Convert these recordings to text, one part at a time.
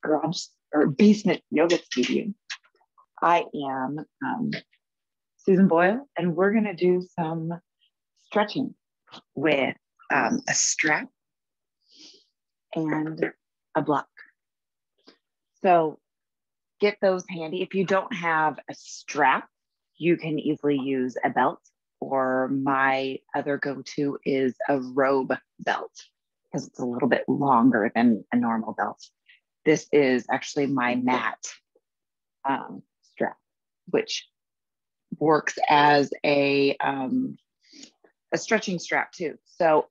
garage or basement yoga studio. I am Susan Boyle, and we're going to do some stretching with a strap and a block. So get those handy. If you don't have a strap, you can easily use a belt, or my other go-to is a robe belt because it's a little bit longer than a normal belt. This is actually my mat strap, which works as a stretching strap too. So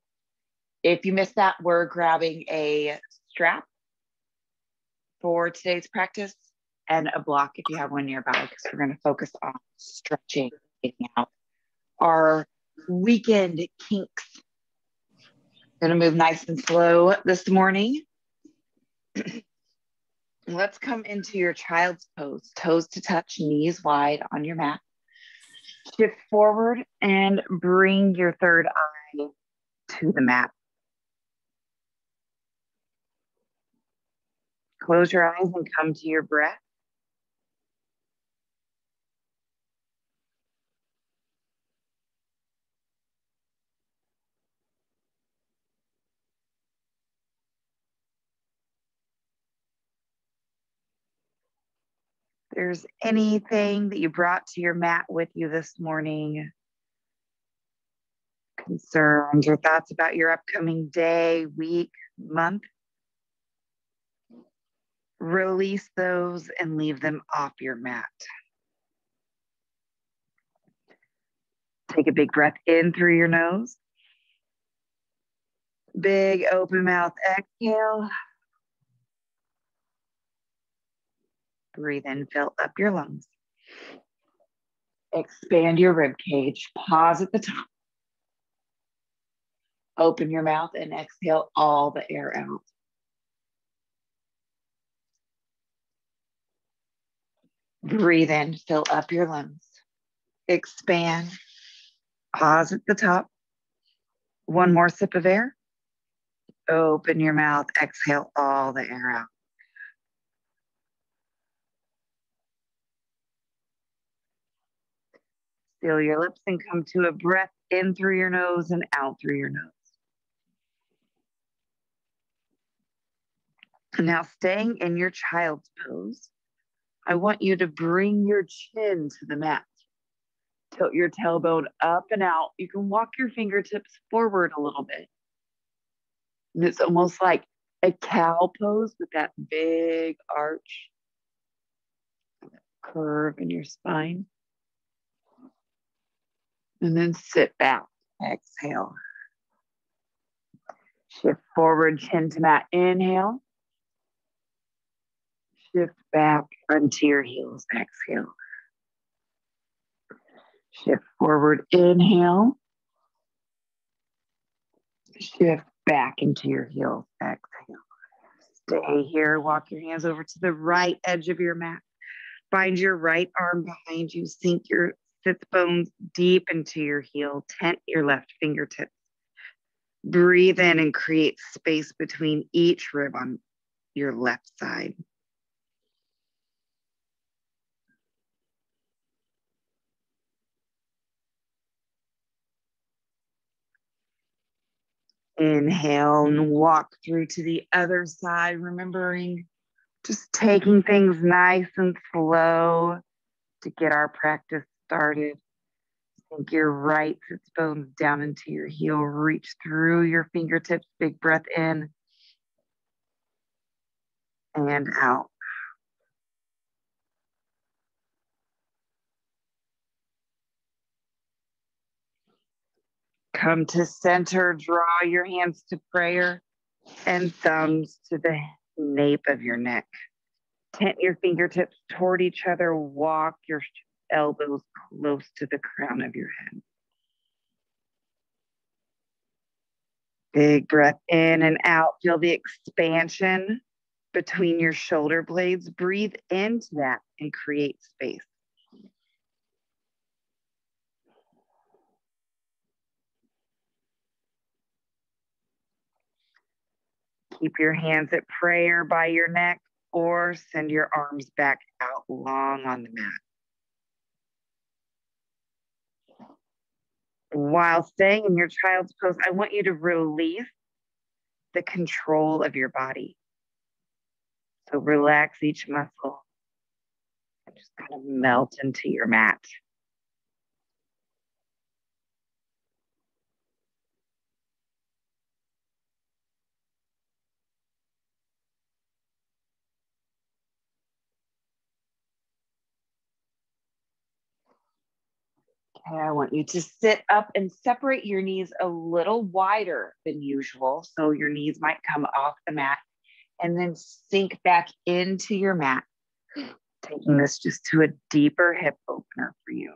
if you missed that, we're grabbing a strap for today's practice and a block if you have one nearby, because we're going to focus on stretching, getting out our weekend kinks. Going to move nice and slow this morning. Let's come into your child's pose, toes to touch, knees wide on your mat. Shift forward and bring your third eye to the mat. Close your eyes and come to your breath. There's anything that you brought to your mat with you this morning, concerns or thoughts about your upcoming day, week, month, release those and leave them off your mat. Take a big breath in through your nose. Big open mouth exhale. Breathe in, fill up your lungs. Expand your rib cage. Pause at the top. Open your mouth and exhale all the air out. Breathe in, fill up your lungs. Expand. Pause at the top. One more sip of air. Open your mouth, exhale all the air out. Seal your lips and come to a breath in through your nose and out through your nose. Now, staying in your child's pose, I want you to bring your chin to the mat. Tilt your tailbone up and out. You can walk your fingertips forward a little bit. And it's almost like a cow pose with that big arch, that curve in your spine. And then sit back. Exhale. Shift forward, chin to mat. Inhale. Shift back onto your heels. Exhale. Shift forward. Inhale. Shift back into your heels. Exhale. Stay here. Walk your hands over to the right edge of your mat. Find your right arm behind you. Sink your sit bones deep into your heel. Tent your left fingertips. Breathe in and create space between each rib on your left side. Inhale and walk through to the other side, remembering just taking things nice and slow to get our practice started. Sink your right sits bones down into your heel. Reach through your fingertips. Big breath in and out. Come to center. Draw your hands to prayer and thumbs to the nape of your neck. Tent your fingertips toward each other. Walk your elbows close to the crown of your head. Big breath in and out. Feel the expansion between your shoulder blades. Breathe into that and create space. Keep your hands at prayer by your neck or send your arms back out long on the mat. While staying in your child's pose, I want you to release the control of your body. So relax each muscle and just kind of melt into your mat. Okay, I want you to sit up and separate your knees a little wider than usual. So your knees might come off the mat and then sink back into your mat, taking this just to a deeper hip opener for you.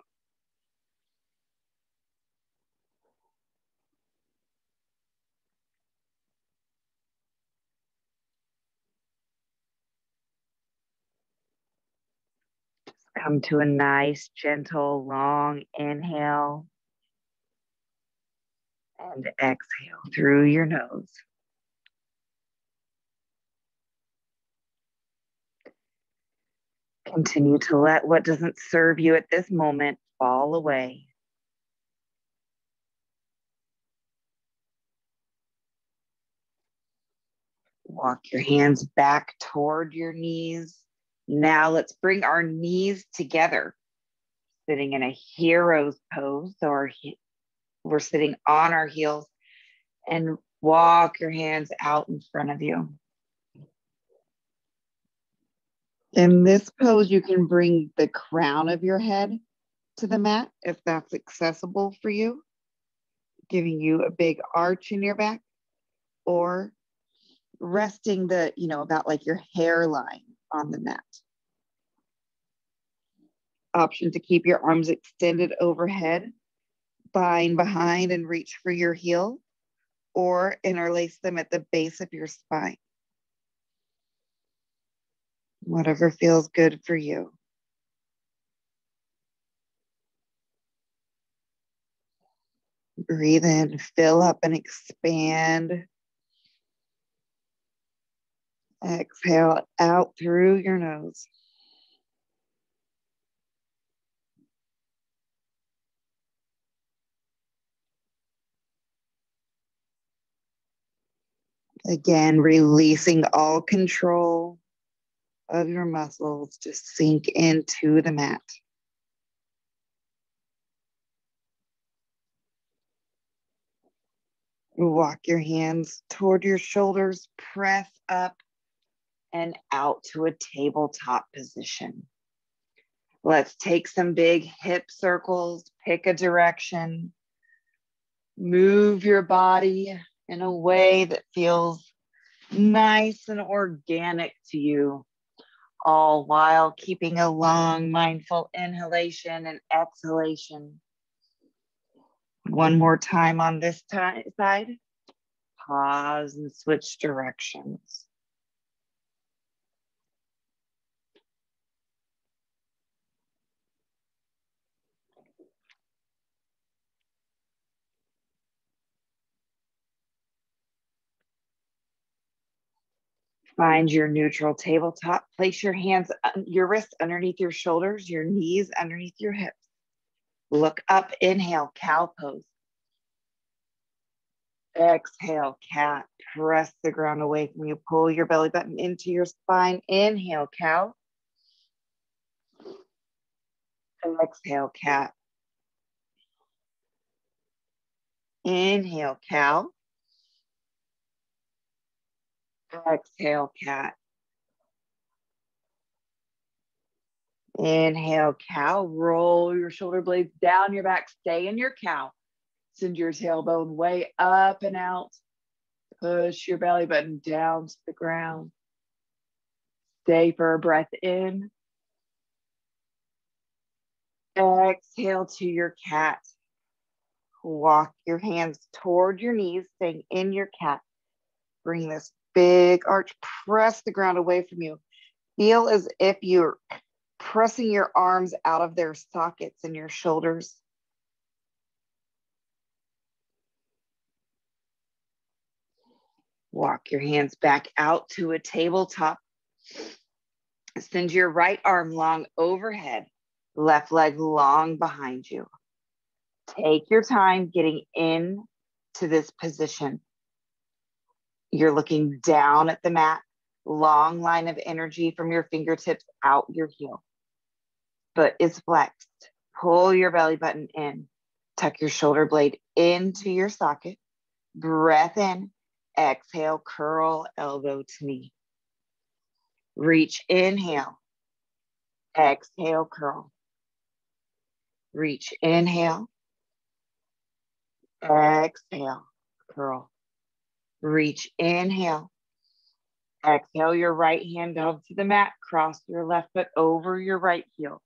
Come to a nice, gentle, long inhale and exhale through your nose. Continue to let what doesn't serve you at this moment fall away. Walk your hands back toward your knees. Now let's bring our knees together, sitting in a hero's pose. So we're sitting on our heels, and walk your hands out in front of you. In this pose, you can bring the crown of your head to the mat if that's accessible for you, giving you a big arch in your back, or resting about like your hairline on the mat. Option to keep your arms extended overhead, bind behind and reach for your heel, or interlace them at the base of your spine. Whatever feels good for you. Breathe in, fill up and expand. Exhale out through your nose. Again, releasing all control of your muscles. Just sink into the mat. Walk your hands toward your shoulders, press up and out to a tabletop position. Let's take some big hip circles, pick a direction, move your body in a way that feels nice and organic to you, all while keeping a long, mindful inhalation and exhalation. One more time on this side. Pause and switch directions. Find your neutral tabletop. Place your hands, your wrists underneath your shoulders, your knees underneath your hips. Look up, inhale, cow pose. Exhale, cat. Press the ground away from you. Pull your belly button into your spine. Inhale, cow. Exhale, cat. Inhale, cow. Exhale, cat. Inhale, cow. Roll your shoulder blades down your back. Stay in your cow. Send your tailbone way up and out. Push your belly button down to the ground. Stay for a breath in. Exhale to your cat. Walk your hands toward your knees, staying in your cat. Bring this big arch. Press the ground away from you. Feel as if you're pressing your arms out of their sockets in your shoulders. Walk your hands back out to a tabletop. Send your right arm long overhead, left leg long behind you. Take your time getting in to this position. You're looking down at the mat, long line of energy from your fingertips out your heel. Foot is flexed. Pull your belly button in. Tuck your shoulder blade into your socket. Breath in. Exhale, curl elbow to knee. Reach, inhale. Exhale, curl. Reach, inhale. Exhale, curl. Reach, inhale. Exhale your right hand down to the mat. Cross your left foot over your right heel.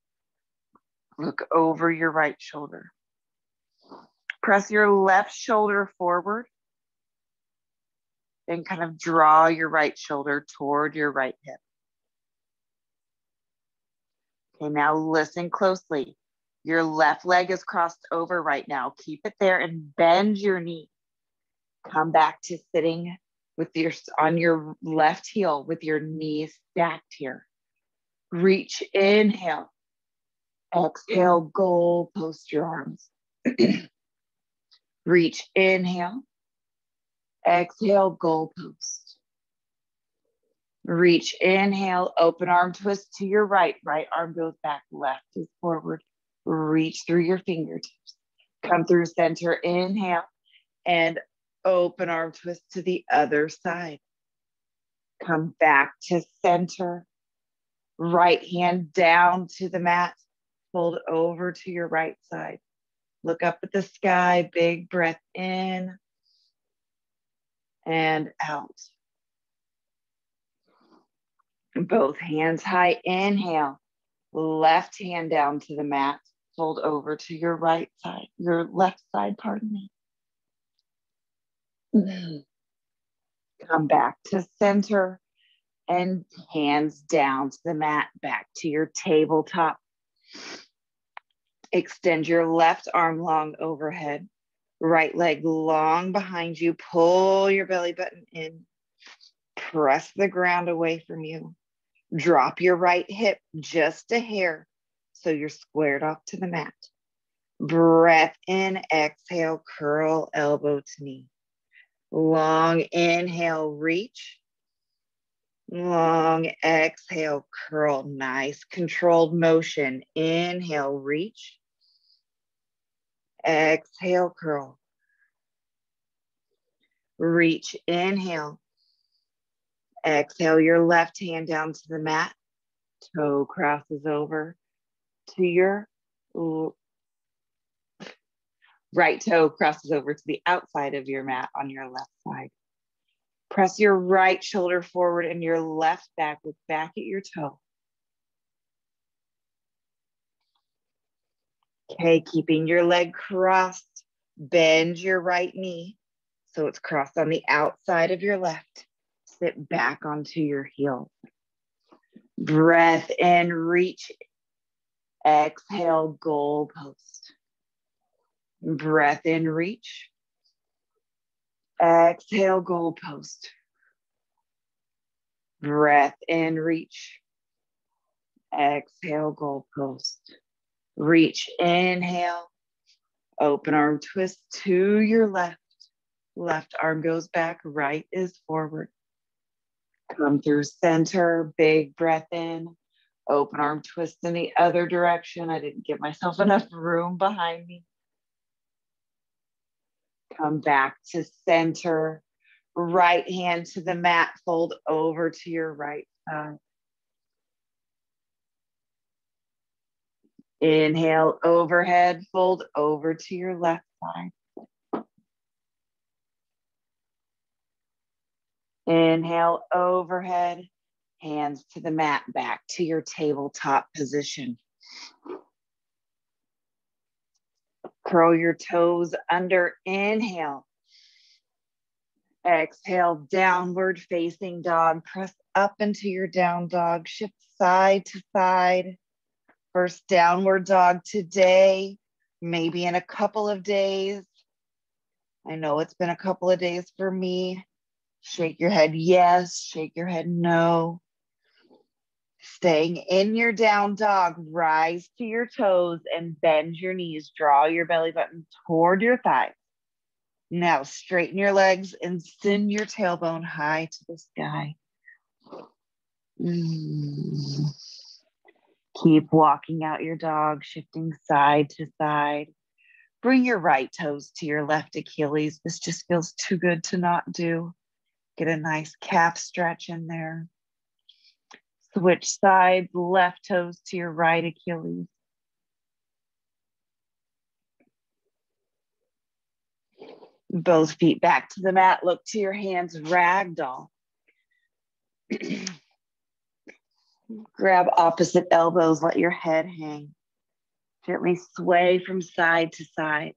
Look over your right shoulder. Press your left shoulder forward. Then kind of draw your right shoulder toward your right hip. Okay, now listen closely. Your left leg is crossed over right now. Keep it there and bend your knee. Come back to sitting with on your left heel with your knees stacked here. Reach, inhale. Exhale, goal post your arms. Reach, inhale. Exhale, goal post. Reach, inhale, open arm twist to your right. Right arm goes back, left is forward. Reach through your fingertips. Come through center, inhale, and open arm twist to the other side. Come back to center. Right hand down to the mat. Fold over to your right side. Look up at the sky. Big breath in and out. Both hands high. Inhale. Left hand down to the mat. Fold over to your right side. Your left side, pardon me. Come back to center and hands down to the mat, back to your tabletop. Extend your left arm long overhead, right leg long behind you. Pull your belly button in. Press the ground away from you. Drop your right hip just a hair so you're squared off to the mat. Breath in, exhale, curl elbow to knee. Long inhale, reach. Long exhale, curl. Nice controlled motion. Inhale, reach. Exhale, curl. Reach, inhale. Exhale your left hand down to the mat. Toe crosses over to your right toe crosses over to the outside of your mat on your left side. Press your right shoulder forward and your left back. Look back at your toe. Okay, keeping your leg crossed. Bend your right knee so it's crossed on the outside of your left. Sit back onto your heel. Breath in, reach. Exhale, goal post. Breath in, reach. Exhale, goal post. Breath in, reach. Exhale, goal post. Reach, inhale. Open arm twist to your left. Left arm goes back, right is forward. Come through center, big breath in. Open arm twist in the other direction. I didn't give myself enough room behind me. Come back to center. Right hand to the mat, fold over to your right side. Inhale, overhead, fold over to your left side. Inhale, overhead, hands to the mat, back to your tabletop position. Curl your toes under, inhale. Exhale, downward facing dog. Press up into your down dog. Shift side to side. First downward dog today, maybe in a couple of days. I know it's been a couple of days for me. Shake your head yes, shake your head no. Staying in your down dog, rise to your toes and bend your knees. Draw your belly button toward your thighs. Now straighten your legs and send your tailbone high to the sky. Keep walking out your dog, shifting side to side. Bring your right toes to your left Achilles. This just feels too good to not do. Get a nice calf stretch in there. Switch sides, left toes to your right Achilles. Both feet back to the mat. Look to your hands, ragdoll. Grab opposite elbows, let your head hang. Gently sway from side to side.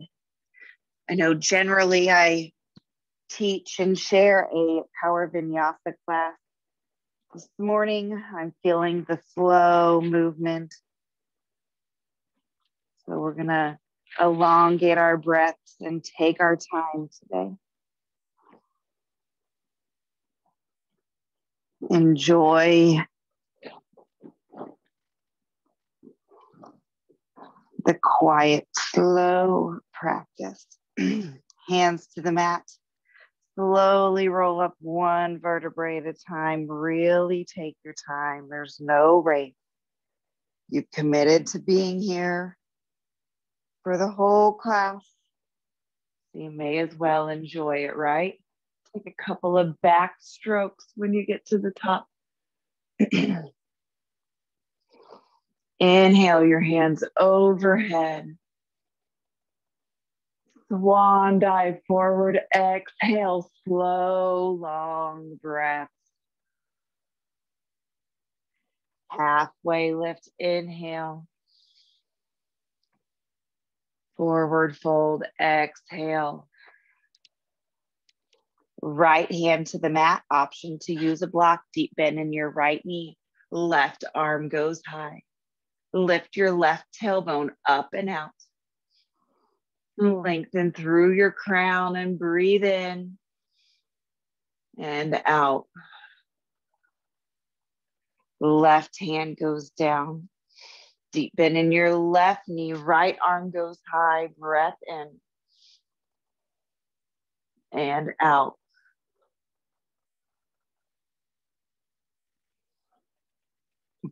I know generally I teach and share a power vinyasa class. This morning, I'm feeling the slow movement. So we're gonna elongate our breaths and take our time today. Enjoy the quiet, slow practice. Hands to the mat. Slowly roll up one vertebrae at a time. Really take your time. There's no race. You've committed to being here for the whole class. So you may as well enjoy it, right? Take a couple of back strokes when you get to the top. Inhale your hands overhead. Swan dive forward. Exhale, slow, long breaths. Halfway lift, inhale. Forward fold, exhale. Right hand to the mat, option to use a block, deep bend in your right knee. Left arm goes high. Lift your left tailbone up and out. Lengthen through your crown and breathe in and out. Left hand goes down. Deep bend in your left knee. Right arm goes high. Breath in and out.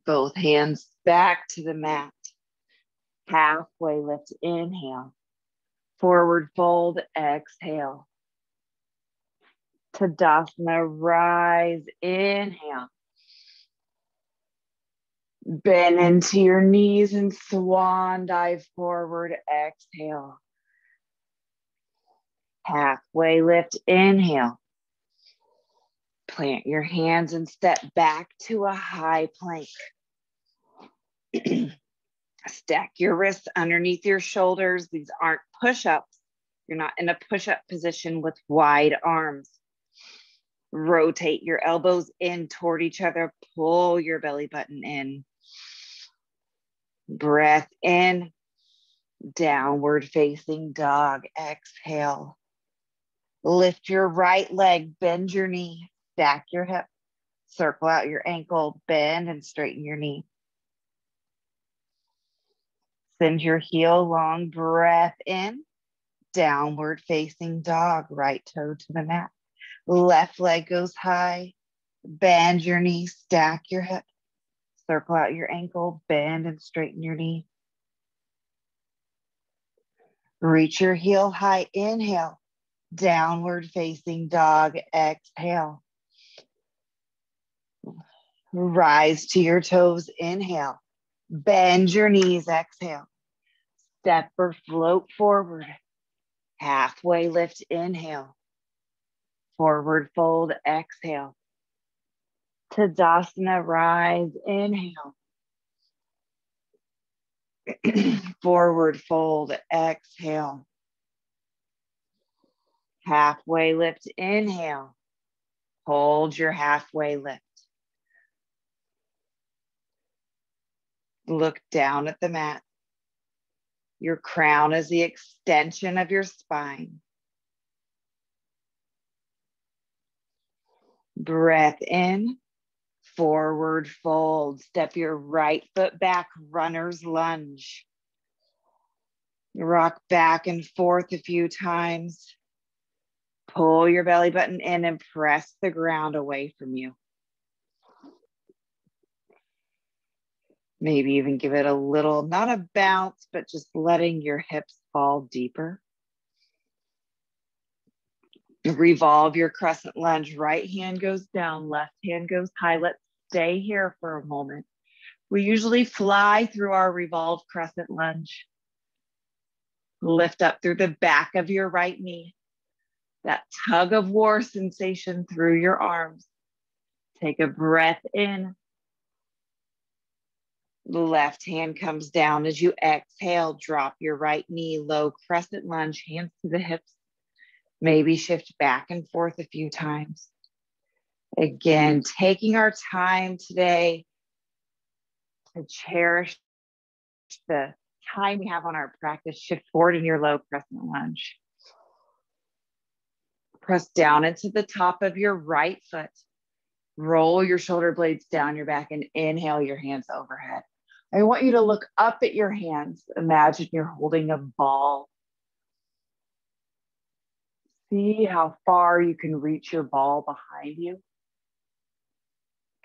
Both hands back to the mat. Halfway lift, inhale. Forward fold, exhale. Tadasana, rise, inhale. Bend into your knees and swan dive forward, exhale. Halfway lift, inhale. Plant your hands and step back to a high plank. Stack your wrists underneath your shoulders. These aren't push-ups. You're not in a push-up position with wide arms. Rotate your elbows in toward each other. Pull your belly button in. Breath in. Downward facing dog. Exhale. Lift your right leg. Bend your knee. Stack your hip. Circle out your ankle. Bend and straighten your knee. Send your heel long. Breath in. Downward facing dog. Right toe to the mat. Left leg goes high. Bend your knee. Stack your hip. Circle out your ankle. Bend and straighten your knee. Reach your heel high. Inhale. Downward facing dog. Exhale. Rise to your toes. Inhale. Bend your knees. Exhale. Step or float forward. Halfway lift. Inhale. Forward fold. Exhale. Tadasana, rise. Inhale. Forward fold. Exhale. Halfway lift. Inhale. Hold your halfway lift. Look down at the mat. Your crown is the extension of your spine. Breath in, forward fold. Step your right foot back, runner's lunge. Rock back and forth a few times. Pull your belly button in and press the ground away from you. Maybe even give it a little, not a bounce, but just letting your hips fall deeper. Revolve your crescent lunge. Right hand goes down, left hand goes high. Let's stay here for a moment. We usually fly through our revolved crescent lunge. Lift up through the back of your right knee. That tug of war sensation through your arms. Take a breath in. The left hand comes down. As you exhale, drop your right knee, low crescent lunge, hands to the hips. Maybe shift back and forth a few times. Again, taking our time today to cherish the time we have on our practice. Shift forward in your low crescent lunge. Press down into the top of your right foot. Roll your shoulder blades down your back and inhale your hands overhead. I want you to look up at your hands. Imagine you're holding a ball. See how far you can reach your ball behind you.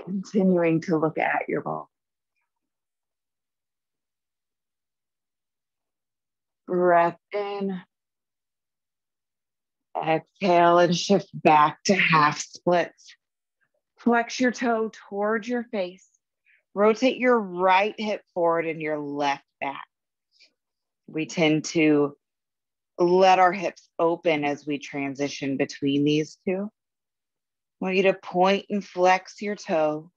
Continuing to look at your ball. Breath in. Exhale and shift back to half splits. Flex your toe towards your face. Rotate your right hip forward and your left back. We tend to let our hips open as we transition between these two. I want you to point and flex your toe.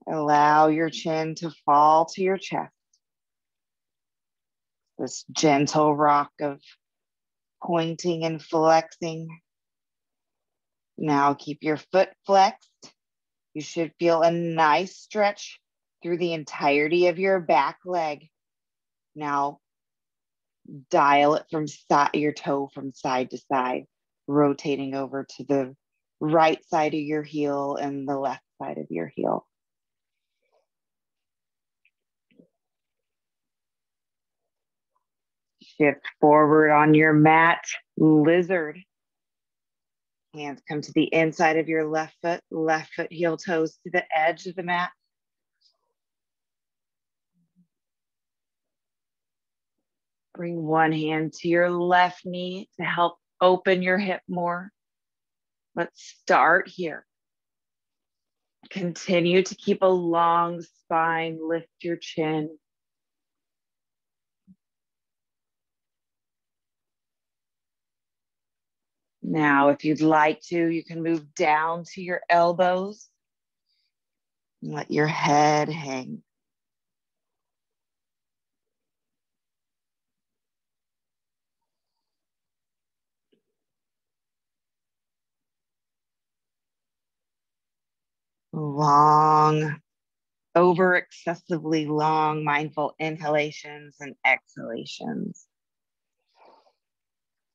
Allow your chin to fall to your chest. This gentle rock of pointing and flexing. Now keep your foot flexed. You should feel a nice stretch through the entirety of your back leg. Now dial it from your toe from side to side, rotating over to the right side of your heel and the left side of your heel. Shift forward on your mat, lizard. Hands come to the inside of your left foot heel toes to the edge of the mat. Bring one hand to your left knee to help open your hip more. Let's start here. Continue to keep a long spine, lift your chin. Now, if you'd like to, you can move down to your elbows. And let your head hang. Long, over excessively long, mindful inhalations and exhalations.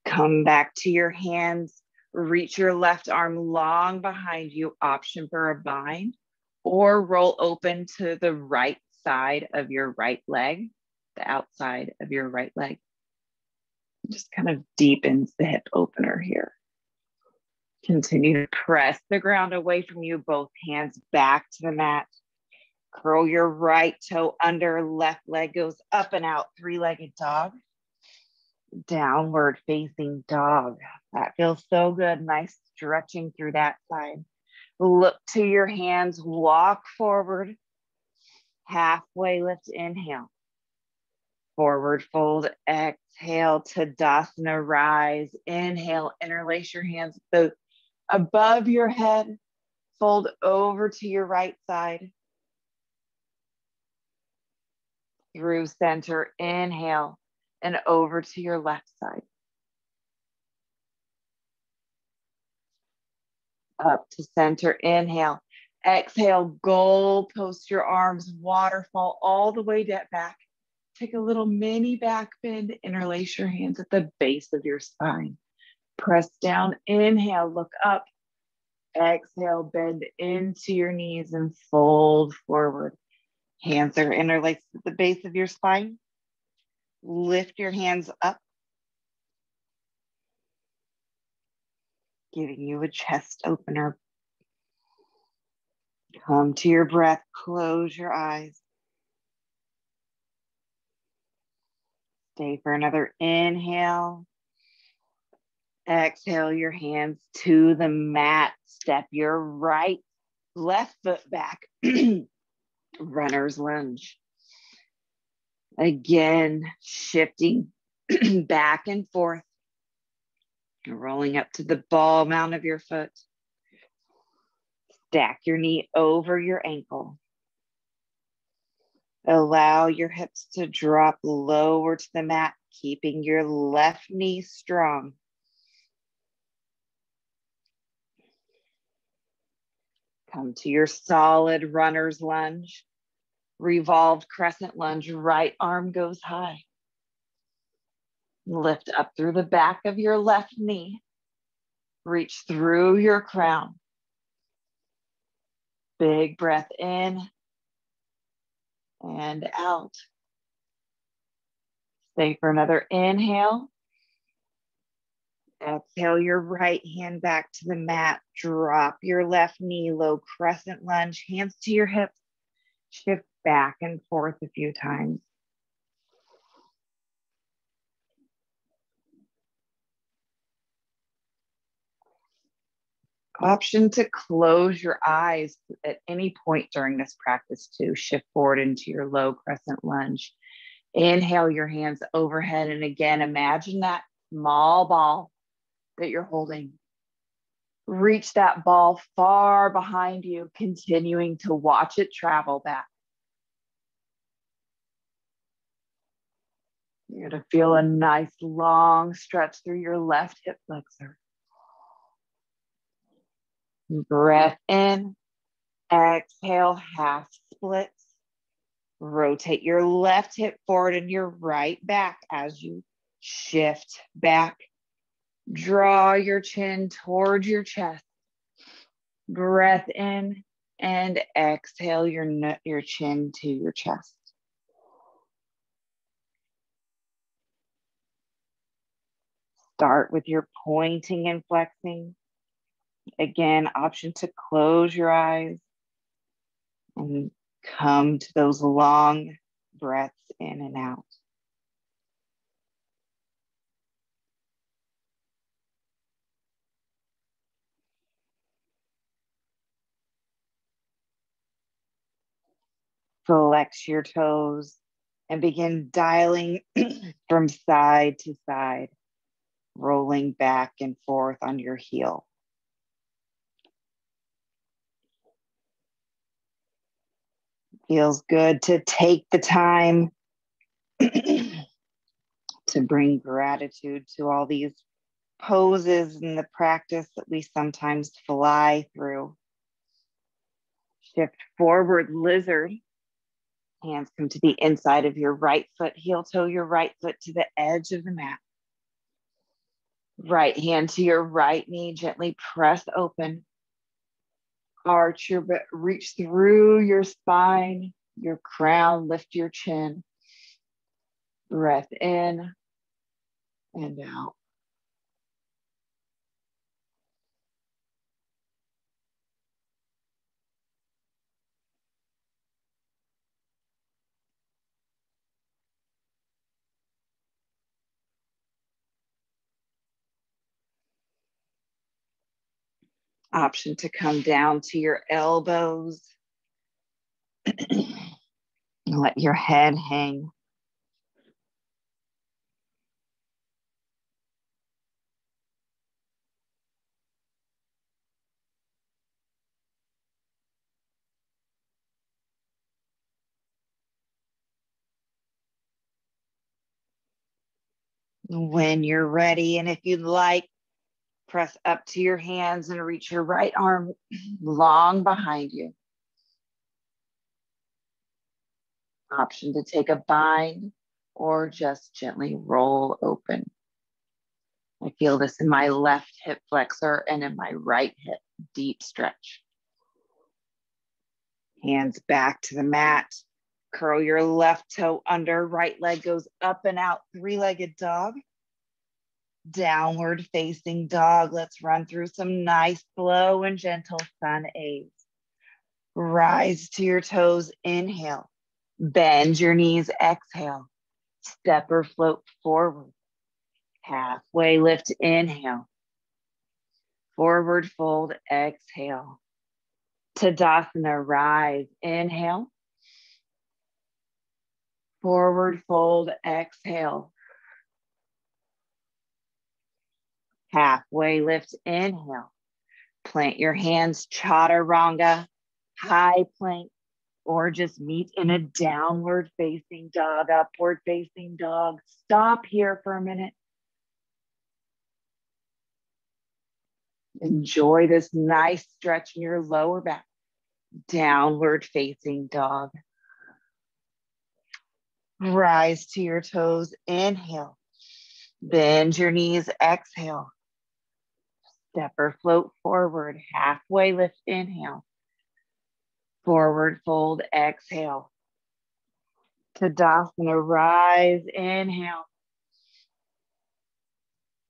Come back to your hands. Reach your left arm long behind you, option for a bind, or roll open to the right side of your right leg, the outside of your right leg. Just kind of deepens the hip opener here. Continue to press the ground away from you, both hands back to the mat. Curl your right toe under, left leg goes up and out, three-legged dog. Downward facing dog. That feels so good. Nice stretching through that side. Look to your hands, walk forward. Halfway lift, inhale. Forward fold, exhale, Tadasana, rise. Inhale, interlace your hands above your head. Fold over to your right side. Through center, inhale, and over to your left side. Up to center, inhale. Exhale, goal post your arms, waterfall all the way back. Take a little mini back bend, interlace your hands at the base of your spine. Press down, inhale, look up. Exhale, bend into your knees and fold forward. Hands are interlaced at the base of your spine. Lift your hands up, giving you a chest opener. Come to your breath, close your eyes. Stay for another inhale. Exhale your hands to the mat. Step your left foot back. Runner's lunge. Again, shifting back and forth. Rolling up to the ball mount of your foot. Stack your knee over your ankle. Allow your hips to drop lower to the mat, keeping your left knee strong. Come to your solid runner's lunge. Revolved crescent lunge, right arm goes high. Lift up through the back of your left knee. Reach through your crown. Big breath in and out. Stay for another inhale. Exhale your right hand back to the mat. Drop your left knee, low crescent lunge, hands to your hips. Shift back and forth a few times. Option to close your eyes at any point during this practice to shift forward into your low crescent lunge. Inhale your hands overhead, and again, imagine that small ball that you're holding. Reach that ball far behind you, continuing to watch it travel back. You're going to feel a nice long stretch through your left hip flexor. Breath in, exhale, half splits. Rotate your left hip forward and your right back as you shift back. Draw your chin towards your chest. Breath in and exhale your chin to your chest. Start with your pointing and flexing. Again, option to close your eyes and come to those long breaths in and out. Flex your toes and begin dialing from side to side, rolling back and forth on your heel. Feels good to take the time to bring gratitude to all these poses in the practice that we sometimes fly through. Shift forward lizard. Hands come to the inside of your right foot, heel toe your right foot to the edge of the mat. Right hand to your right knee, gently press open. Arch your back, reach through your spine, your crown, lift your chin. Breath in and out. Option to come down to your elbows. Let your head hang. When you're ready, and if you'd like, press up to your hands and reach your right arm long behind you. Option to take a bind or just gently roll open. I feel this in my left hip flexor and in my right hip. Deep stretch. Hands back to the mat. Curl your left toe under, right leg goes up and out, three-legged dog. Downward facing dog. Let's run through some nice, slow and gentle sun A's. Rise to your toes, inhale. Bend your knees, exhale. Step or float forward. Halfway lift, inhale. Forward fold, exhale. Tadasana, rise, inhale. Forward fold, exhale. Halfway lift, inhale. Plant your hands, chaturanga, high plank, or just meet in a downward facing dog, upward facing dog. Stop here for a minute. Enjoy this nice stretch in your lower back. Downward facing dog. Rise to your toes, inhale. Bend your knees, exhale. Step or float forward, halfway lift, inhale. Forward fold, exhale. Tadasana, rise, inhale.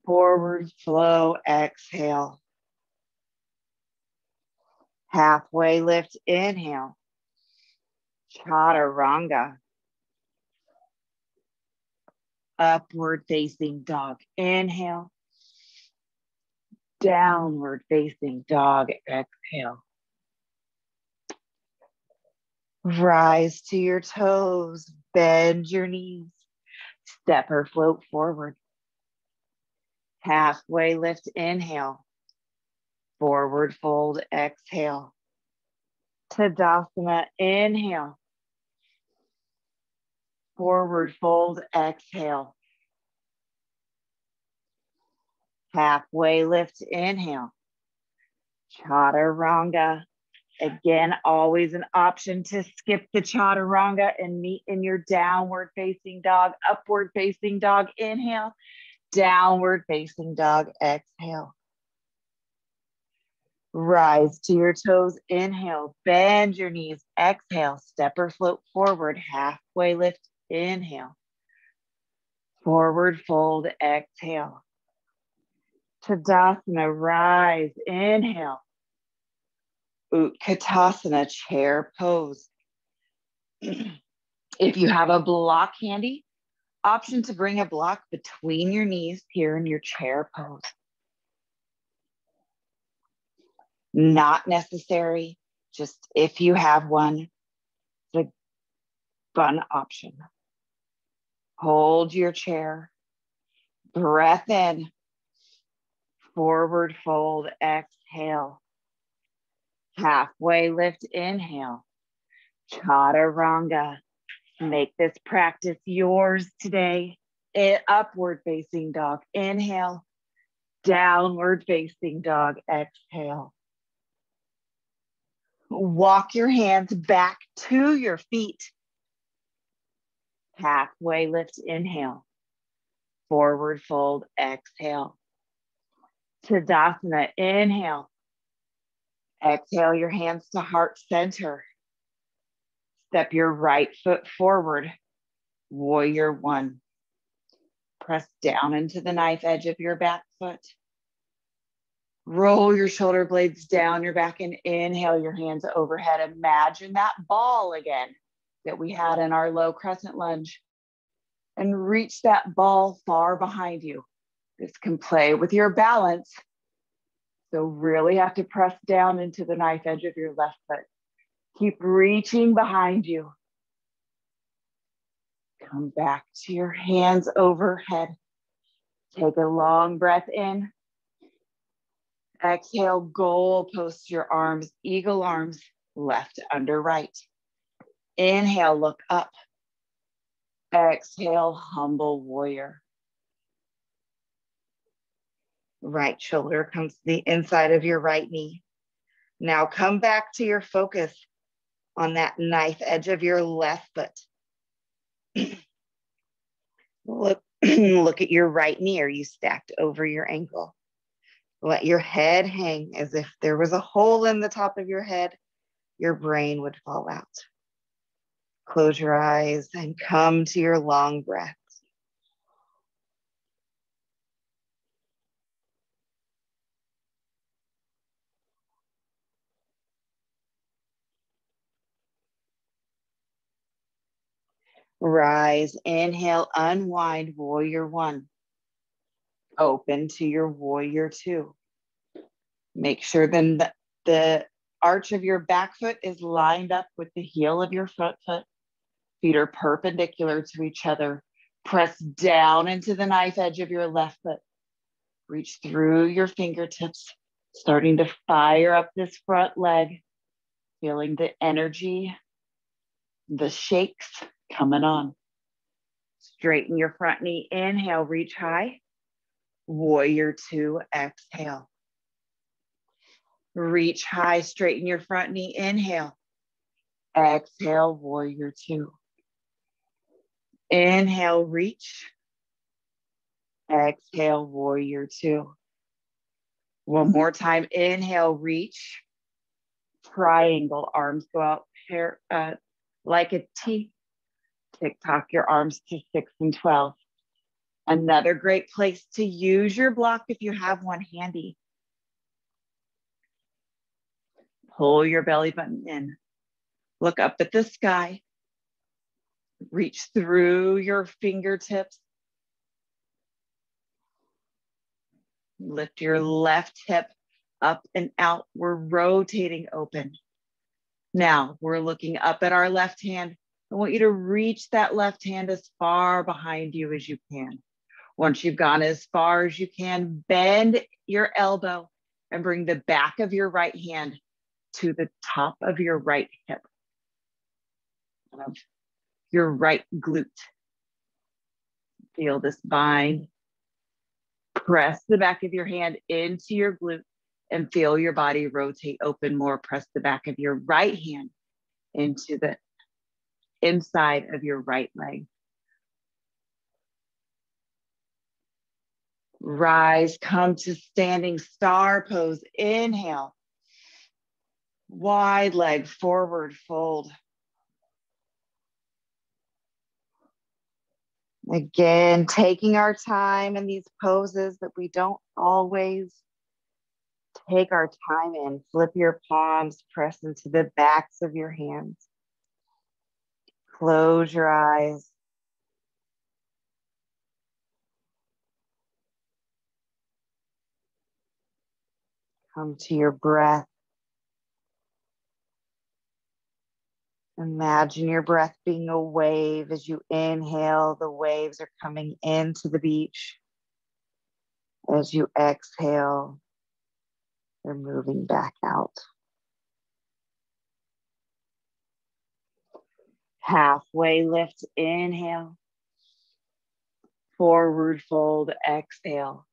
Forward flow, exhale. Halfway lift, inhale. Chaturanga. Upward facing dog, inhale. Downward facing dog, exhale. Rise to your toes, bend your knees. Step or float forward. Halfway lift, inhale. Forward fold, exhale. Tadasana, inhale. Forward fold, exhale. Halfway lift, inhale. Chaturanga. Again, always an option to skip the chaturanga and meet in your downward facing dog, upward facing dog, inhale. Downward facing dog, exhale. Rise to your toes, inhale. Bend your knees, exhale. Step or float forward, halfway lift, inhale. Forward fold, exhale. Tadasana, rise, inhale. Utkatasana, chair pose. If you have a block handy, option to bring a block between your knees here in your chair pose. Not necessary, just if you have one, it's a fun option. Hold your chair, breath in, forward fold, exhale. Halfway lift, inhale. Chaturanga. Make this practice yours today. Upward facing dog, inhale. Downward facing dog, exhale. Walk your hands back to your feet. Halfway lift, inhale. Forward fold, exhale. Tadasana, inhale. Exhale your hands to heart center. Step your right foot forward. Warrior one. Press down into the knife edge of your back foot. Roll your shoulder blades down your back and inhale your hands overhead. Imagine that ball again that we had in our low crescent lunge. And reach that ball far behind you. This can play with your balance. So really have to press down into the knife edge of your left foot. Keep reaching behind you. Come back to your hands overhead. Take a long breath in. Exhale, goal post your arms, eagle arms, left under right. Inhale, look up. Exhale, humble warrior. Right shoulder comes to the inside of your right knee. Now come back to your focus on that knife edge of your left foot. Look Look at your right knee. Are you stacked over your ankle? Let your head hang as if there was a hole in the top of your head. Your brain would fall out. Close your eyes and come to your long breath. Rise, inhale, unwind, warrior one. Open to your warrior two. Make sure then the arch of your back foot is lined up with the heel of your front foot. Feet are perpendicular to each other. Press down into the knife edge of your left foot. Reach through your fingertips, starting to fire up this front leg, feeling the energy, the shakes coming on. Straighten your front knee. Inhale, reach high. Warrior two, exhale. Reach high, straighten your front knee. Inhale. Exhale, warrior two. Inhale, reach. Exhale, warrior two. One more time. Inhale, reach. Triangle, arms go out like a T. TikTok your arms to 6 and 12. Another great place to use your block if you have one handy. Pull your belly button in. Look up at the sky. Reach through your fingertips. Lift your left hip up and out. We're rotating open. Now we're looking up at our left hand. I want you to reach that left hand as far behind you as you can. Once you've gone as far as you can, bend your elbow and bring the back of your right hand to the top of your right hip, of your right glute. Feel this bind. Press the back of your hand into your glute and feel your body rotate open more. Press the back of your right hand into the inside of your right leg. Rise, come to standing star pose. Inhale. Wide leg forward fold. Again, taking our time in these poses that we don't always take our time in. Flip your palms, press into the backs of your hands. Close your eyes. Come to your breath. Imagine your breath being a wave. As you inhale, the waves are coming into the beach. As you exhale, they're moving back out. Halfway lift, inhale. Forward fold, exhale.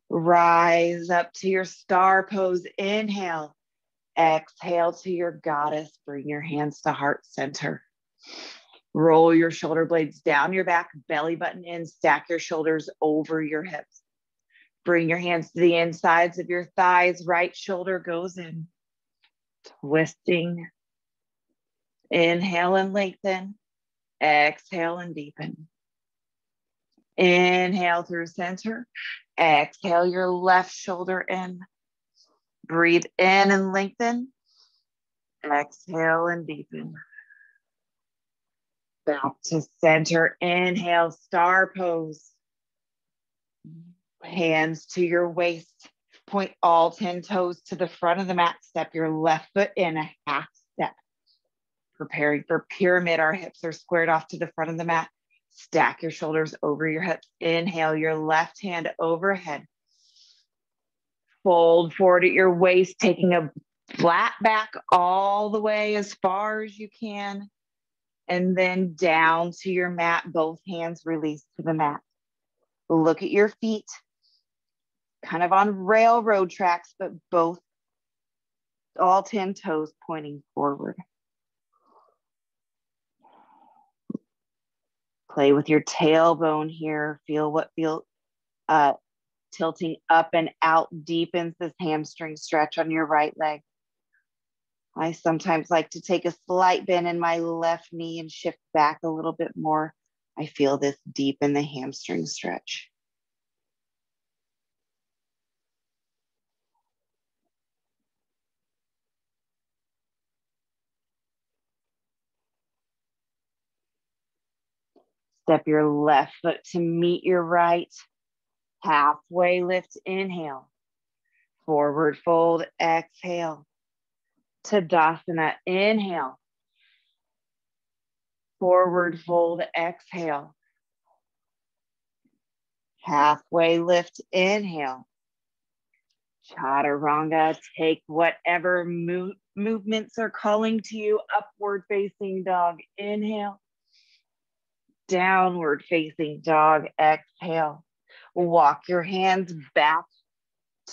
Rise up to your star pose, inhale. Exhale to your goddess. Bring your hands to heart center. Roll your shoulder blades down your back, belly button in, stack your shoulders over your hips. Bring your hands to the insides of your thighs. Right shoulder goes in. Twisting. Inhale and lengthen. Exhale and deepen. Inhale through center. Exhale your left shoulder in. Breathe in and lengthen. Exhale and deepen. Back to center. Inhale, star pose. Hands to your waist. Point all 10 toes to the front of the mat. Step your left foot in a half step. Preparing for pyramid. Our hips are squared off to the front of the mat. Stack your shoulders over your hips. Inhale your left hand overhead. Fold forward at your waist, taking a flat back all the way as far as you can. And then down to your mat, both hands release to the mat. Look at your feet, kind of on railroad tracks, but both, all 10 toes pointing forward. Play with your tailbone here. Feel what tilting up and out deepens this hamstring stretch on your right leg. I sometimes like to take a slight bend in my left knee and shift back a little bit more. I feel this deep in the hamstring stretch. Step your left foot to meet your right. Halfway lift, inhale. Forward fold, exhale. Tadasana, inhale. Forward fold, exhale. Halfway lift, inhale. Chaturanga, take whatever movements are calling to you. Upward facing dog, inhale. Downward facing dog, exhale. Walk your hands back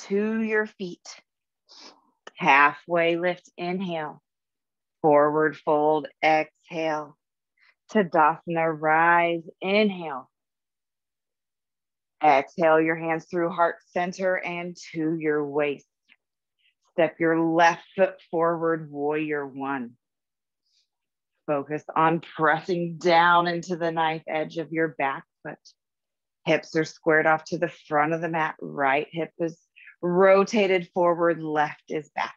to your feet. Halfway lift, inhale. Forward fold, exhale. Tadasana, rise, inhale. Exhale your hands through heart center and to your waist. Step your left foot forward, warrior one. Focus on pressing down into the knife edge of your back foot. Hips are squared off to the front of the mat. Right hip is rotated forward, left is back.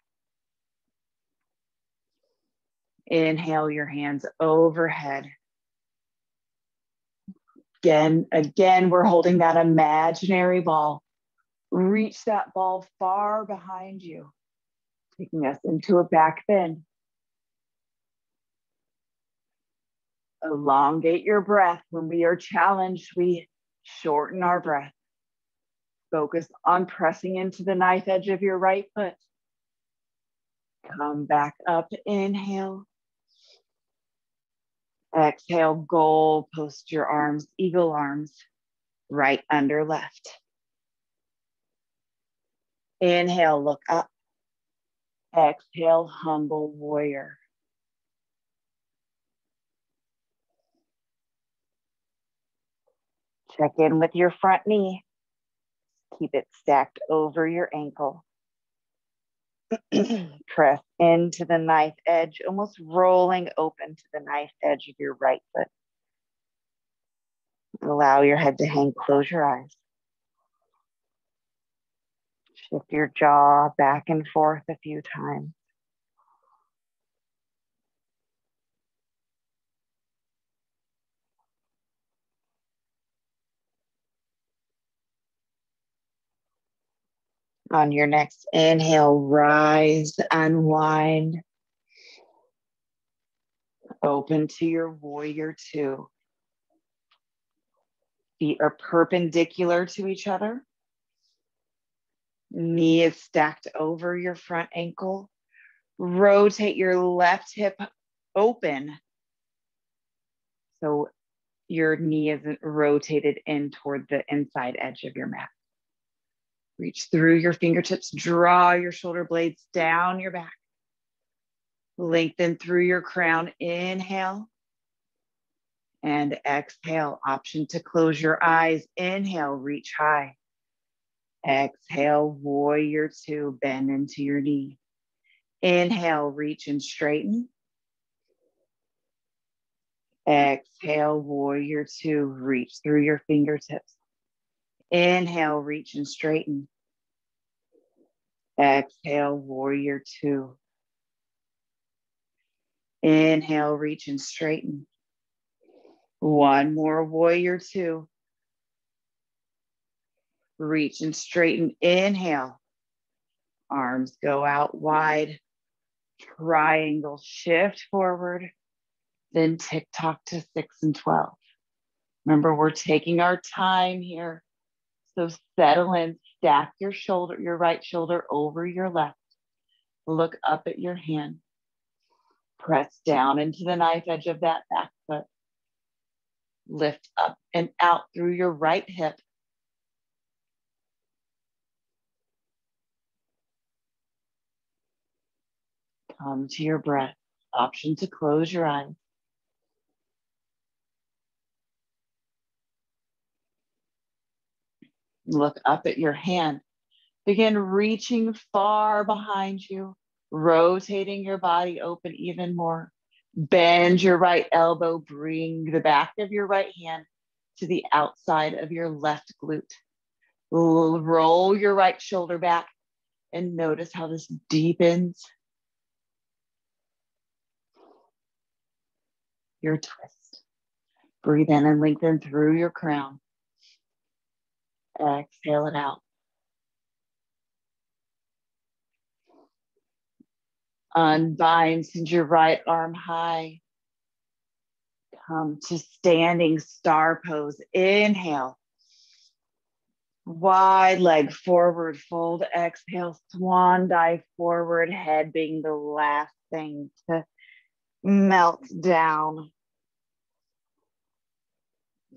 Inhale your hands overhead. Again, we're holding that imaginary ball. Reach that ball far behind you, taking us into a back bend. Elongate your breath. When we are challenged, we shorten our breath. Focus on pressing into the knife edge of your right foot. Come back up, inhale. Exhale, goal, post your arms, eagle arms, right under left. Inhale, look up. Exhale, humble warrior. Check in with your front knee. Keep it stacked over your ankle. Press into the knife edge, almost rolling open to the knife edge of your right foot. Allow your head to hang, close your eyes. Shift your jaw back and forth a few times. On your next inhale, rise, unwind. Open to your warrior two. Feet are perpendicular to each other. Knee is stacked over your front ankle. Rotate your left hip open so your knee isn't rotated in toward the inside edge of your mat. Reach through your fingertips, draw your shoulder blades down your back. Lengthen through your crown, inhale. And exhale, option to close your eyes. Inhale, reach high. Exhale, warrior two, bend into your knee. Inhale, reach and straighten. Exhale, warrior two, reach through your fingertips. Inhale, reach and straighten. Exhale, warrior two. Inhale, reach and straighten. One more, warrior two. Reach and straighten, inhale. Arms go out wide. Triangle, shift forward. Then tick-tock to 6 and 12. Remember, we're taking our time here. So settle in, stack your shoulder, your right shoulder over your left. Look up at your hand. Press down into the knife edge of that back foot. Lift up and out through your right hip. Come to your breath. Option to close your eyes. Look up at your hand. Begin reaching far behind you, rotating your body open even more. Bend your right elbow, bring the back of your right hand to the outside of your left glute. Roll your right shoulder back and notice how this deepens your twist. Breathe in and lengthen through your crown. Exhale it out. Unbind, send your right arm high. Come to standing star pose. Inhale. Wide leg forward fold. Exhale, swan dive forward. Head being the last thing to melt down.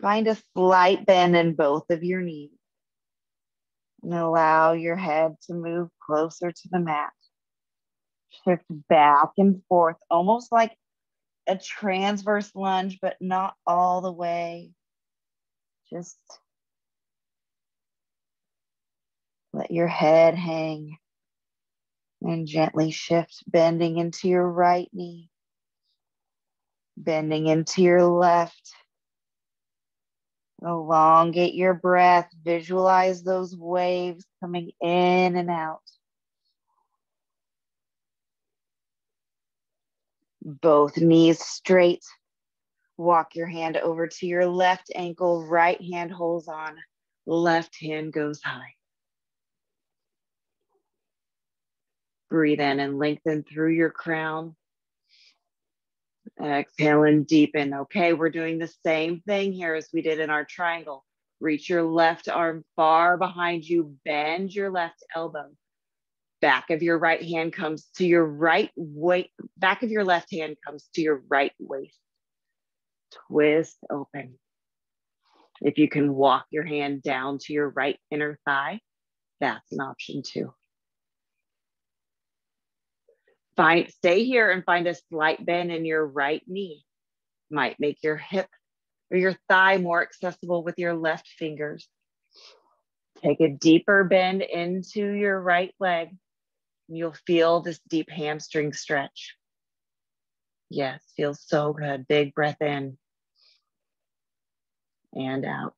Find a slight bend in both of your knees. And allow your head to move closer to the mat. Shift back and forth, almost like a transverse lunge, but not all the way. Just let your head hang and gently shift, bending into your right knee, bending into your left. Elongate your breath. Visualize those waves coming in and out. Both knees straight. Walk your hand over to your left ankle. Right hand holds on. Left hand goes high. Breathe in and lengthen through your crown. Exhale and deepen. Okay, we're doing the same thing here as we did in our triangle. Reach your left arm far behind you. Bend your left elbow. Back of your right hand comes to your right waist. Back of your left hand comes to your right waist. Twist open. If you can walk your hand down to your right inner thigh, that's an option too. Stay here and find a slight bend in your right knee. Might make your hip or your thigh more accessible with your left fingers. Take a deeper bend into your right leg. You'll feel this deep hamstring stretch. Yes, feels so good. Big breath in and out.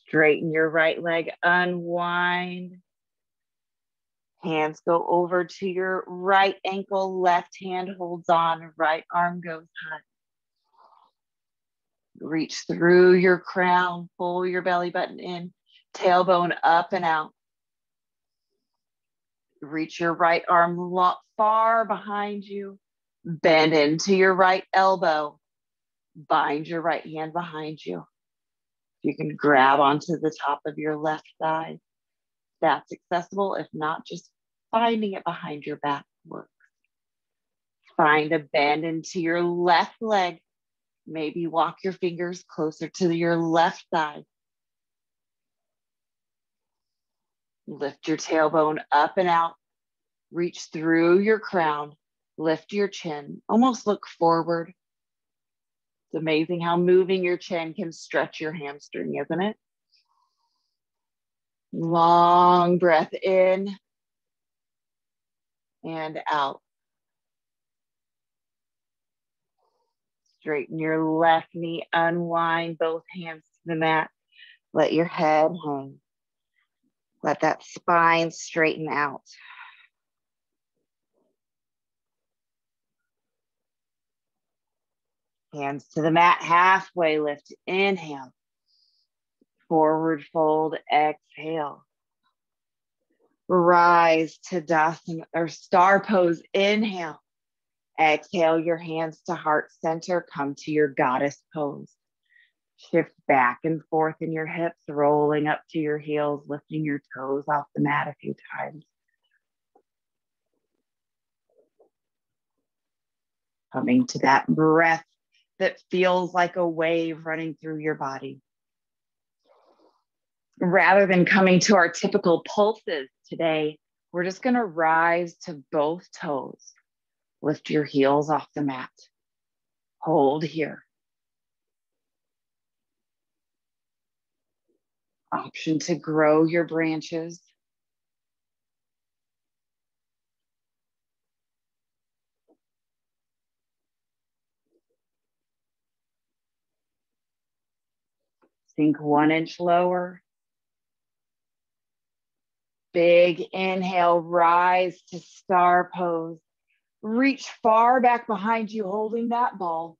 Straighten your right leg, unwind. Hands go over to your right ankle, left hand holds on, right arm goes high. Reach through your crown, pull your belly button in, tailbone up and out. Reach your right arm far behind you, bend into your right elbow, bind your right hand behind you. You can grab onto the top of your left thigh. That's accessible. If not, just finding it behind your back works. Find a bend into your left leg. Maybe walk your fingers closer to your left thigh. Lift your tailbone up and out. Reach through your crown. Lift your chin. Almost look forward. It's amazing how moving your chin can stretch your hamstring, isn't it? Long breath in and out. Straighten your left knee, unwind both hands to the mat. Let your head hang. Let that spine straighten out. Hands to the mat, halfway lift. Inhale. Forward fold, exhale. Rise to Dasana or star pose. Inhale. Exhale your hands to heart center. Come to your goddess pose. Shift back and forth in your hips, rolling up to your heels, lifting your toes off the mat a few times. Coming to that breath that feels like a wave running through your body. Rather than coming to our typical pulses today, we're just going to rise to both toes. Lift your heels off the mat. Hold here. Option to grow your branches. Sink 1 inch lower. Big inhale, rise to star pose. Reach far back behind you, holding that ball.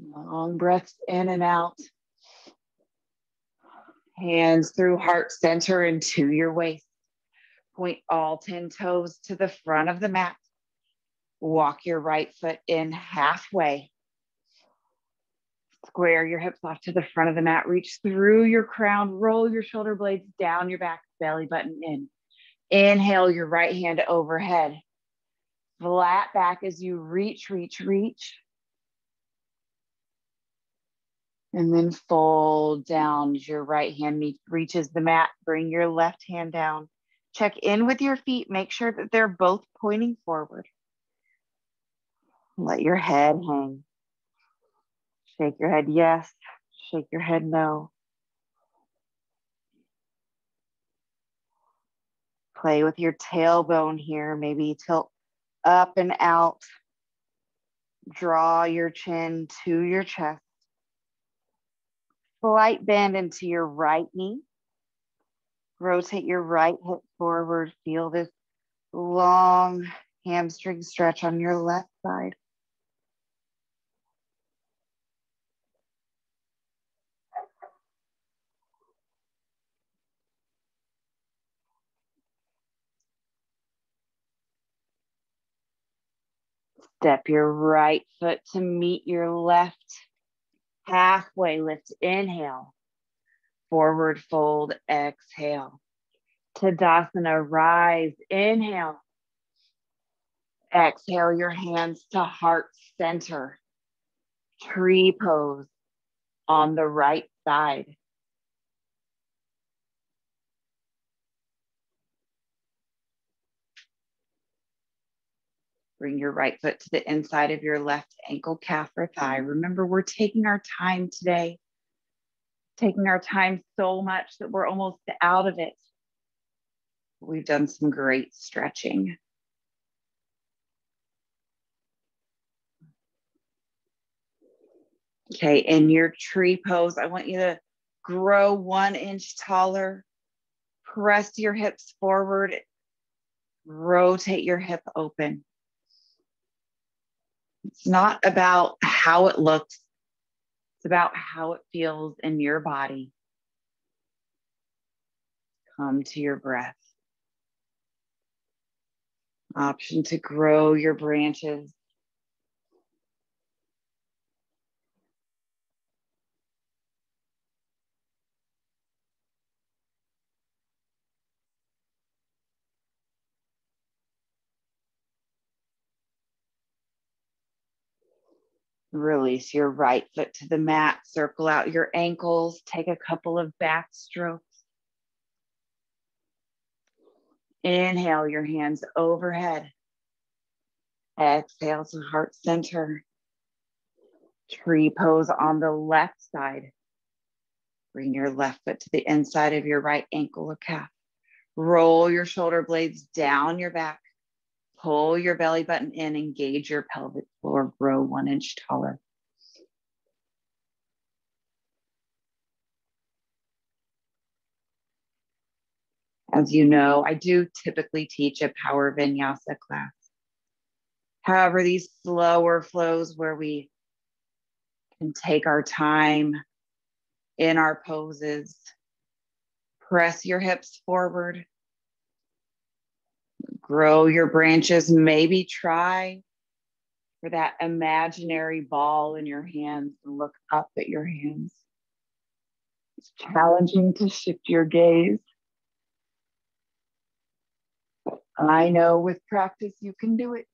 Long breaths in and out. Hands through heart center and to your waist. Point all 10 toes to the front of the mat. Walk your right foot in halfway. Square your hips off to the front of the mat. Reach through your crown. Roll your shoulder blades down your back, belly button in. Inhale your right hand overhead. Flat back as you reach, reach, reach. And then fold down as your right hand reaches the mat. Bring your left hand down. Check in with your feet. Make sure that they're both pointing forward. Let your head hang. Shake your head yes. Shake your head no. Play with your tailbone here. Maybe tilt up and out. Draw your chin to your chest. Slight bend into your right knee. Rotate your right hip forward. Feel this long hamstring stretch on your left side. Step your right foot to meet your left. Halfway lift, inhale. Forward fold, exhale. Tadasana, rise, inhale. Exhale your hands to heart center. Tree pose on the right side. Bring your right foot to the inside of your left ankle, calf, or thigh. Remember, we're taking our time today. Taking our time so much that we're almost out of it. We've done some great stretching. Okay, in your tree pose, I want you to grow 1 inch taller. Press your hips forward. Rotate your hip open. It's not about how it looks. It's about how it feels in your body. Come to your breath. Option to grow your branches. Release your right foot to the mat. Circle out your ankles. Take a couple of back strokes. Inhale your hands overhead. Exhale to heart center. Tree pose on the left side. Bring your left foot to the inside of your right ankle or calf. Roll your shoulder blades down your back. Pull your belly button in. Engage your pelvic floor. Grow 1 inch taller. As you know, I do typically teach a power vinyasa class. However, these slower flows where we can take our time in our poses, press your hips forward, grow your branches, maybe try for that imaginary ball in your hands and look up at your hands. It's challenging to shift your gaze. I know with practice you can do it.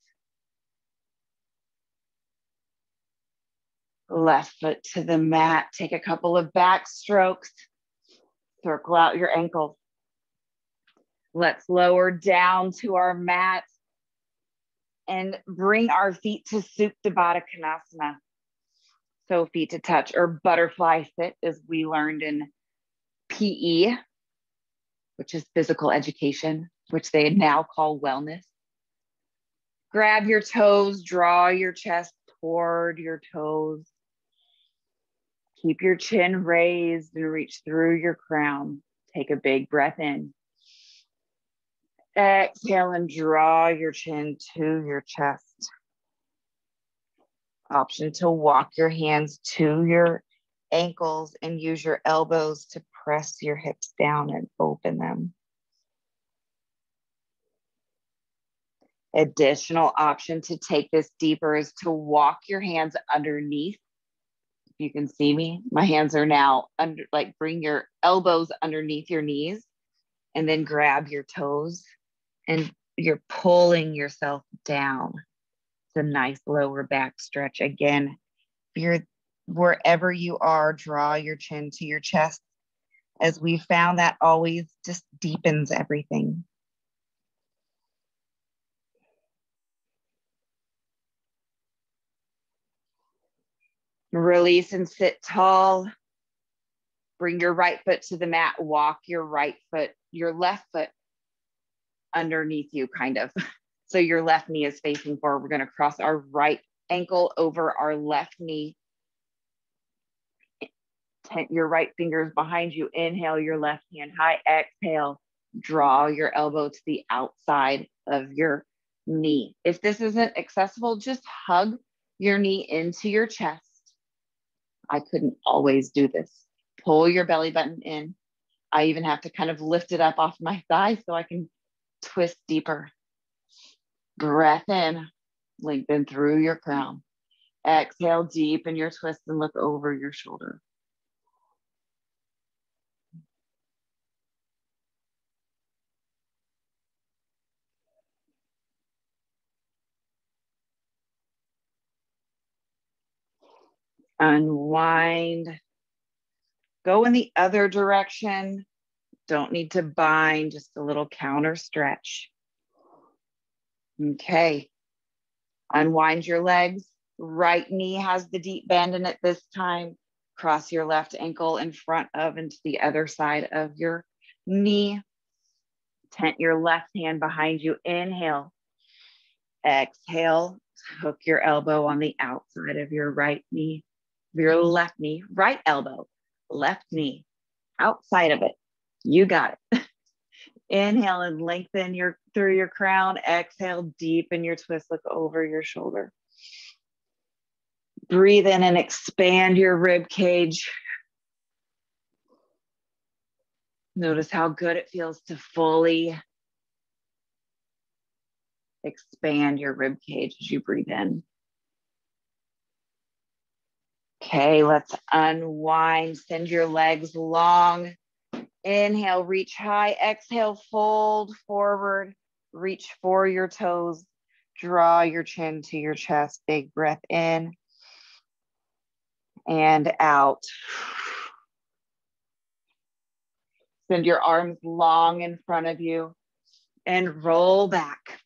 Left foot to the mat. Take a couple of back strokes. Circle out your ankles. Let's lower down to our mat and bring our feet to Supta Baddha Konasana. So feet to touch, or butterfly sit as we learned in PE, which is physical education, which they now call wellness. Grab your toes, draw your chest toward your toes. Keep your chin raised and reach through your crown. Take a big breath in. Exhale and draw your chin to your chest. Option to walk your hands to your ankles and use your elbows to press your hips down and open them. Additional option to take this deeper is to walk your hands underneath. If you can see me, my hands are now under, like bring your elbows underneath your knees and then grab your toes and you're pulling yourself down. It's a nice lower back stretch. Again, if you're wherever you are, draw your chin to your chest. As we found, that always just deepens everything. Release and sit tall. Bring your right foot to the mat. Walk your left foot underneath you, kind of. So your left knee is facing forward. We're going to cross our right ankle over our left knee. Tent your right fingers behind you. Inhale your left hand high. Exhale. Draw your elbow to the outside of your knee. If this isn't accessible, just hug your knee into your chest. I couldn't always do this. Pull your belly button in. I even have to kind of lift it up off my thigh so I can twist deeper. Breath in, lengthen through your crown. Exhale, deepen your twist and look over your shoulder. Unwind. Go in the other direction. Don't need to bind, just a little counter stretch. Okay. Unwind your legs. Right knee has the deep bend in it this time. Cross your left ankle in front of and to the other side of your knee. Tent your left hand behind you. Inhale. Exhale. Hook your elbow on the outside of your right knee. Your left knee, right elbow, left knee, outside of it. You got it. Inhale and lengthen through your crown. Exhale, deepen your twist, look over your shoulder. Breathe in and expand your rib cage. Notice how good it feels to fully expand your rib cage as you breathe in. Okay, let's unwind. Send your legs long. Inhale, reach high. Exhale, fold forward. Reach for your toes. Draw your chin to your chest. Big breath in and out. Send your arms long in front of you and roll back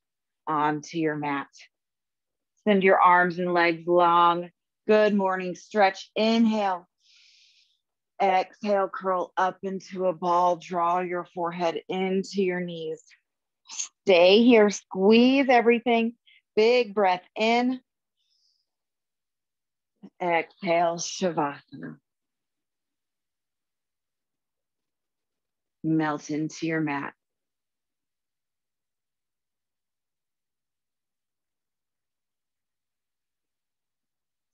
onto your mat. Send your arms and legs long. Good morning stretch. Inhale. Exhale, curl up into a ball. Draw your forehead into your knees. Stay here. Squeeze everything. Big breath in. Exhale, Shavasana. Melt into your mat.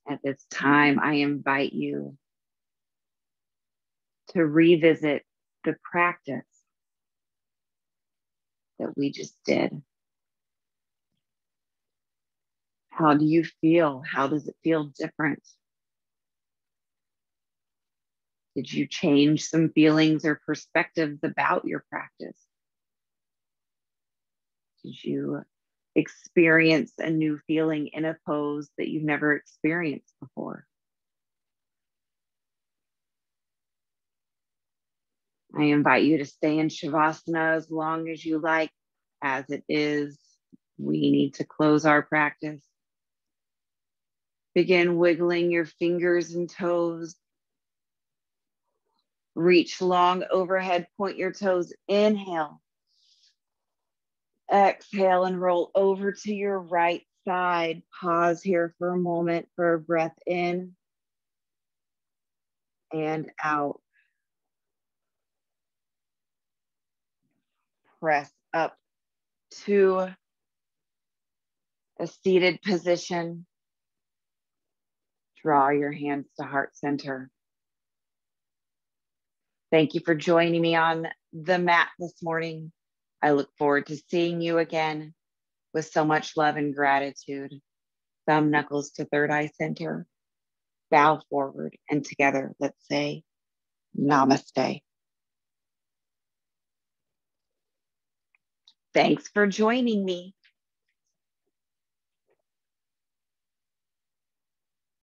At this time, I invite you to revisit the practice that we just did. How do you feel? How does it feel different? Did you change some feelings or perspectives about your practice? Did you experience a new feeling in a pose that you've never experienced before? I invite you to stay in Shavasana as long as you like. As it is, we need to close our practice. Begin wiggling your fingers and toes. Reach long overhead, point your toes. Inhale. Exhale and roll over to your right side. Pause here for a moment for a breath in and out. Press up to a seated position. Draw your hands to heart center. Thank you for joining me on the mat this morning. I look forward to seeing you again with so much love and gratitude. Thumb knuckles to third eye center. Bow forward, and together, let's say namaste. Thanks for joining me.